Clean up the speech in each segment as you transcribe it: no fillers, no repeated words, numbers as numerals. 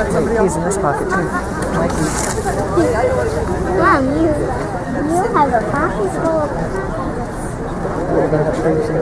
keys in this pocket too. My keys. Mom, you have a pocket full of... We're going to have strangers in the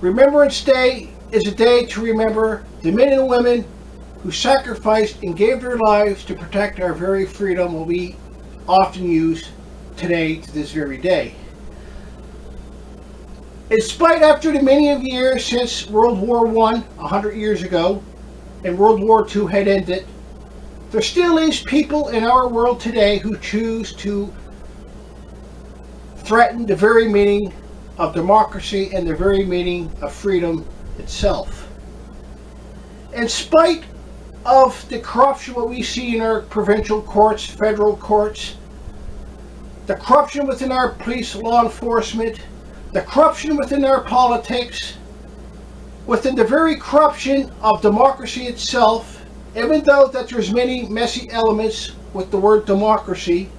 Remembrance Day is a day to remember the men and women who sacrificed and gave their lives to protect our very freedom, what we often use today to this very day. In spite, after the many of years since World War I, 100 years ago, and World War II had ended, there still is people in our world today who choose to threaten the very meaning of democracy and the very meaning of freedom itself. In spite of the corruption what we see in our provincial courts, federal courts, the corruption within our police, law enforcement, the corruption within our politics, within the very corruption of democracy itself, even though that there's many messy elements with the word democracy,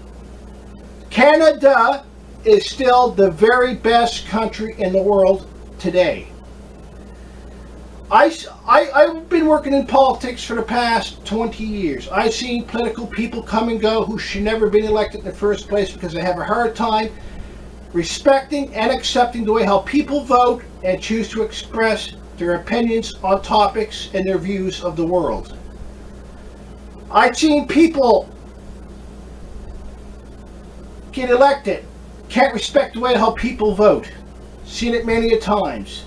Canada is still the very best country in the world today. I've been working in politics for the past 20 years. I've seen political people come and go who should never have been elected in the first place because they have a hard time respecting and accepting the way how people vote and choose to express their opinions on topics and their views of the world. I've seen people get elected, can't respect the way how people vote. Seen it many a times.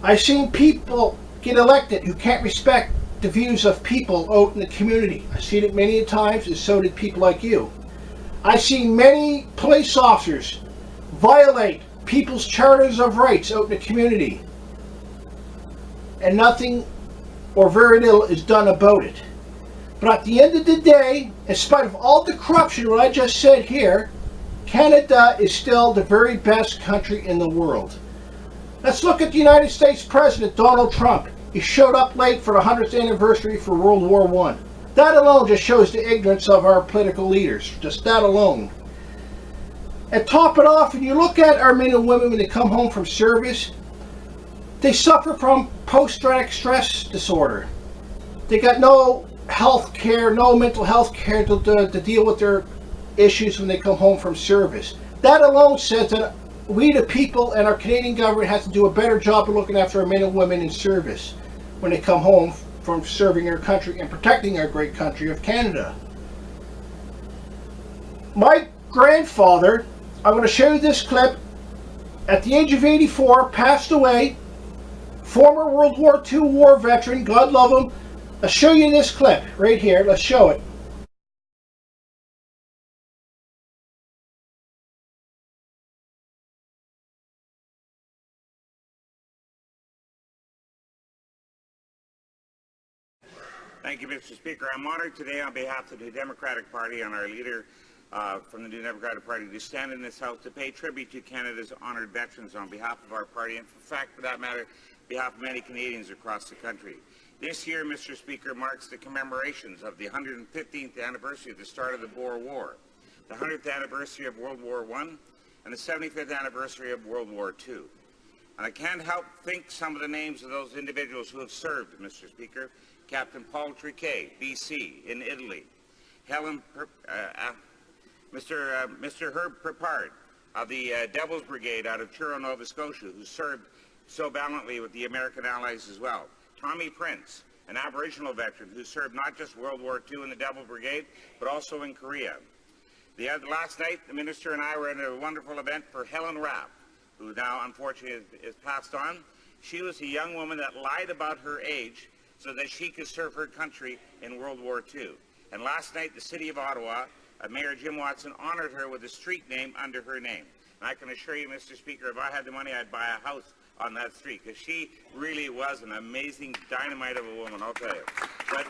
I've seen people get elected who can't respect the views of people out in the community. I've seen it many a times, and so did people like you. I see many police officers violate people's charters of rights out in the community, and nothing or very little is done about it. But at the end of the day, in spite of all the corruption, what I just said here, Canada is still the very best country in the world. Let's look at the United States President Donald Trump. He showed up late for the 100th anniversary for World War I. That alone just shows the ignorance of our political leaders, just that alone. And top it off, when you look at our men and women when they come home from service, they suffer from post-traumatic stress disorder. They got no health care, no mental health care to deal with their issues when they come home from service. That alone says that we the people and our Canadian government has to do a better job of looking after our men and women in service when they come home from serving our country and protecting our great country of Canada. My grandfather, I'm going to show you this clip, at the age of 84, passed away, former World War II war veteran, God love him. I'll show you this clip right here. Let's show it. Thank you, Mr. Speaker. I'm honored today on behalf of the Democratic Party and our leader from the New Democratic Party to stand in this House to pay tribute to Canada's honored veterans on behalf of our party and, in fact, for that matter, on behalf of many Canadians across the country. This year, Mr. Speaker, marks the commemorations of the 115th anniversary of the start of the Boer War, the 100th anniversary of World War I, and the 75th anniversary of World War II. And I can't help think some of the names of those individuals who have served, Mr. Speaker. Captain Paul Triquet, BC, in Italy. Mr. Herb Prepard of the Devil's Brigade out of Truro, Nova Scotia, who served so valiantly with the American Allies as well. Tommy Prince, an Aboriginal veteran who served not just World War II in the Devil Brigade, but also in Korea. Last night, the Minister and I were at a wonderful event for Helen Rapp, who now unfortunately is passed on. She was a young woman that lied about her age so that she could serve her country in World War II. And last night, the City of Ottawa, Mayor Jim Watson, honored her with a street name under her name. And I can assure you, Mr. Speaker, if I had the money, I'd buy a house on that street, because she really was an amazing dynamite of a woman, I'll tell you. But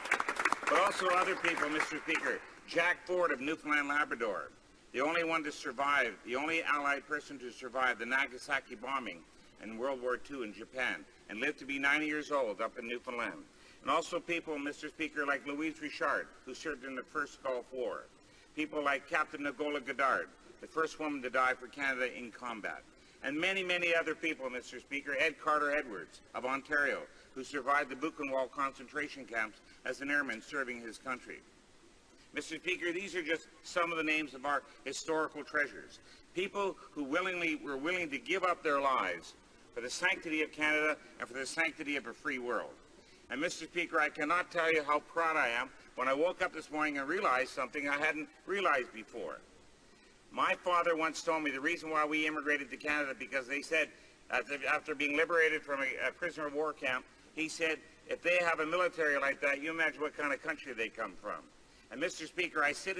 also other people, Mr. Speaker. Jack Ford of Newfoundland Labrador, the only one to survive, the only Allied person to survive the Nagasaki bombing in World War II in Japan, and lived to be 90 years old up in Newfoundland. And also people, Mr. Speaker, like Louise Richard, who served in the First Gulf War. People like Captain Nagola Goddard, the first woman to die for Canada in combat. And many, many other people, Mr. Speaker. Ed Carter Edwards of Ontario, who survived the Buchenwald concentration camps as an airman serving his country. Mr. Speaker, these are just some of the names of our historical treasures. People who were willing to give up their lives for the sanctity of Canada and for the sanctity of a free world. And Mr. Speaker, I cannot tell you how proud I am when I woke up this morning and realized something I hadn't realized before. My father once told me the reason why we immigrated to Canada, because they said, after being liberated from a prisoner of war camp, he said, if they have a military like that, you imagine what kind of country they come from. And Mr. Speaker, I stand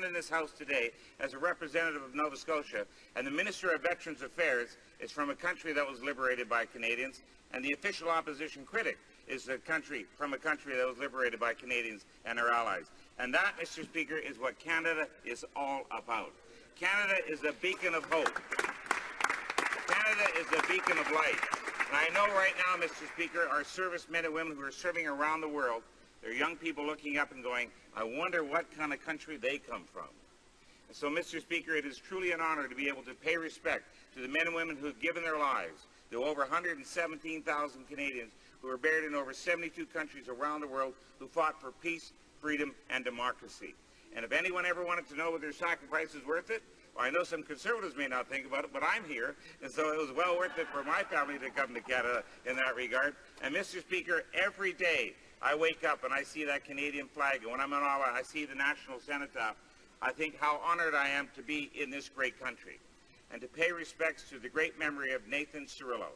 in this House today as a representative of Nova Scotia, and the Minister of Veterans Affairs is from a country that was liberated by Canadians, and the official opposition critic is from a country that was liberated by Canadians and our allies. And that, Mr. Speaker, is what Canada is all about. Canada is a beacon of hope. Canada is a beacon of light. And I know right now, Mr. Speaker, our servicemen and women who are serving around the world, they're young people looking up and going, I wonder what kind of country they come from. And so, Mr. Speaker, it is truly an honor to be able to pay respect to the men and women who have given their lives, the over 117,000 Canadians who are buried in over 72 countries around the world who fought for peace, freedom, and democracy. And if anyone ever wanted to know whether their sacrifice is worth it, well, I know some conservatives may not think about it, but I'm here, and so it was well worth it for my family to come to Canada in that regard. And Mr. Speaker, every day I wake up and I see that Canadian flag, and when I'm in Ottawa, I see the national cenotaph. I think how honored I am to be in this great country and to pay respects to the great memory of Nathan Cirillo,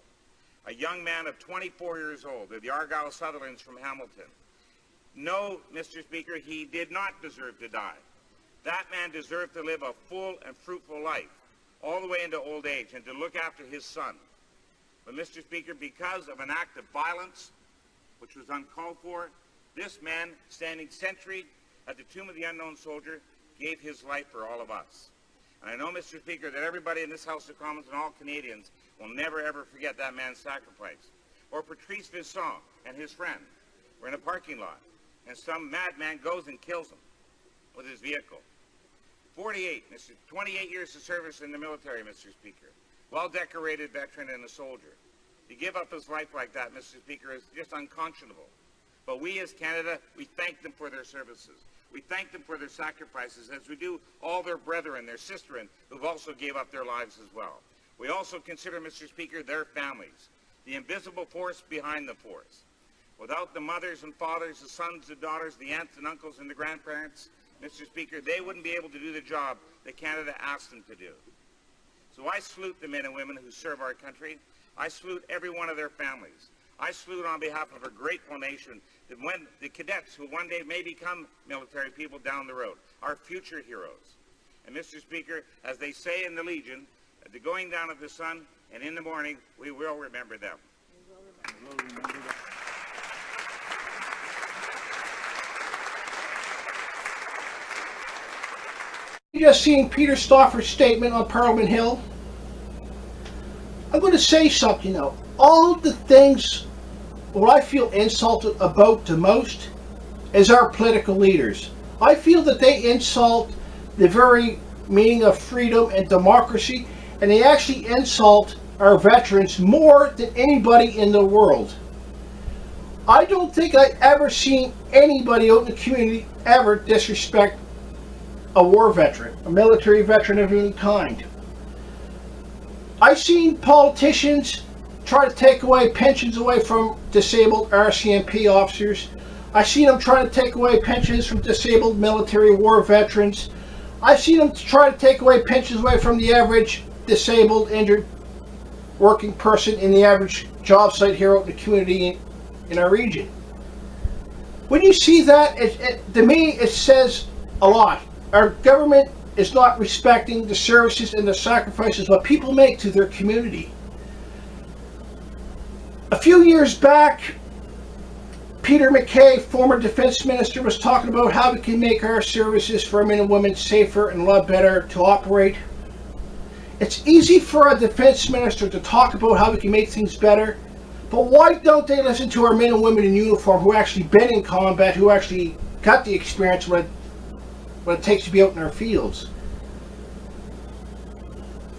a young man of 24 years old, of the Argyle Sutherlands from Hamilton. No, Mr. Speaker, he did not deserve to die. That man deserved to live a full and fruitful life, all the way into old age, and to look after his son. But, Mr. Speaker, because of an act of violence, which was uncalled for, this man, standing sentry at the tomb of the unknown soldier, gave his life for all of us. And I know, Mr. Speaker, that everybody in this House of Commons and all Canadians will never, ever forget that man's sacrifice. Or Patrice Visson and his friend were in a parking lot, and some madman goes and kills him with his vehicle. 28 years of service in the military, Mr. Speaker. Well-decorated veteran and a soldier. To give up his life like that, Mr. Speaker, is just unconscionable. But we as Canada, we thank them for their services. We thank them for their sacrifices, as we do all their brethren, their sisterin, who've also gave up their lives as well. We also consider, Mr. Speaker, their families, the invisible force behind the force. Without the mothers and fathers, the sons and daughters, the aunts and uncles and the grandparents, Mr. Speaker, they wouldn't be able to do the job that Canada asked them to do. So I salute the men and women who serve our country. I salute every one of their families. I salute on behalf of a grateful nation the cadets who one day may become military people down the road, our future heroes. And Mr. Speaker, as they say in the Legion, at the going down of the sun and in the morning, we will remember them. We will remember them. You just seen Peter Stauffer's statement on Parliament Hill. I'm going to say something now. All the things what I feel insulted about the most is our political leaders. I feel that they insult the very meaning of freedom and democracy, and they actually insult our veterans more than anybody in the world. I don't think I've ever seen anybody out in the community ever disrespect a war veteran, a military veteran of any kind. I've seen politicians try to take away pensions away from disabled RCMP officers. I've seen them try to take away pensions from disabled military war veterans. I've seen them try to take away pensions away from the average disabled, injured working person in the average job site here out in the community in our region. When you see that, to me, it says a lot. Our government is not respecting the services and the sacrifices what people make to their community. A few years back, Peter MacKay, former defense minister, was talking about how we can make our services for men and women safer and a lot better to operate. It's easy for a defense minister to talk about how we can make things better, but why don't they listen to our men and women in uniform who actually been in combat, who actually got the experience what it takes to be out in our fields?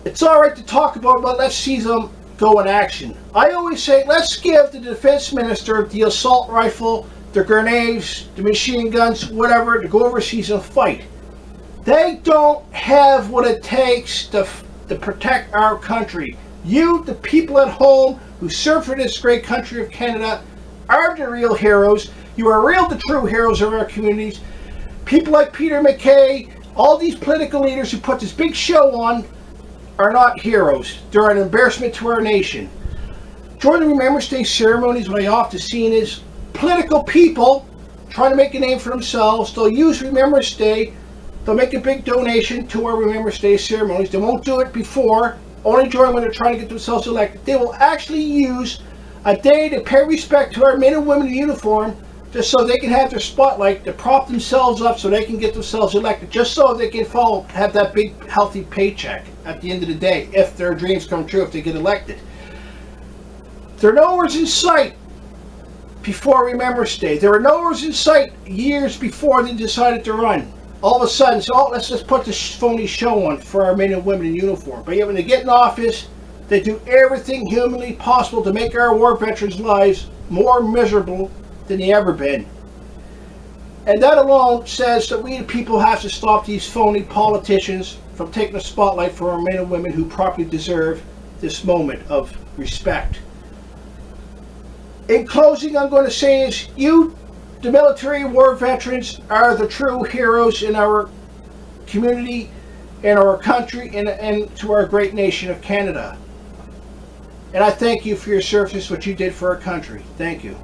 It's all right to talk about it, but let's see them go in action. I always say, let's give the defense minister the assault rifle, the grenades, the machine guns, whatever, to go overseas and fight. They don't have what it takes to protect our country. You, the people at home who serve for this great country of Canada, are the real heroes. You are the true heroes of our communities. People like Peter MacKay, all these political leaders who put this big show on, are not heroes. They're an embarrassment to our nation. During the Remembrance Day ceremonies, what I often seen is political people trying to make a name for themselves. They'll use Remembrance Day. They'll make a big donation to our Remembrance Day ceremonies. They won't do it before, only during when they're trying to get themselves elected. They will actually use a day to pay respect to our men and women in uniform, just so they can have their spotlight to prop themselves up so they can get themselves elected, just so they can have that big healthy paycheck at the end of the day, if their dreams come true, if they get elected. They're nowhere in sight before Remembrance Day. They were nowhere in sight years before they decided to run. All of a sudden, so let's just put this phony show on for our men and women in uniform. But yet when they get in office, they do everything humanly possible to make our war veterans' lives more miserable than they ever been. And that alone says that we the people have to stop these phony politicians from taking the spotlight for our men and women who properly deserve this moment of respect. In closing, I'm going to say is you, the military war veterans, are the true heroes in our community, in our country, and to our great nation of Canada. And I thank you for your service, what you did for our country. Thank you.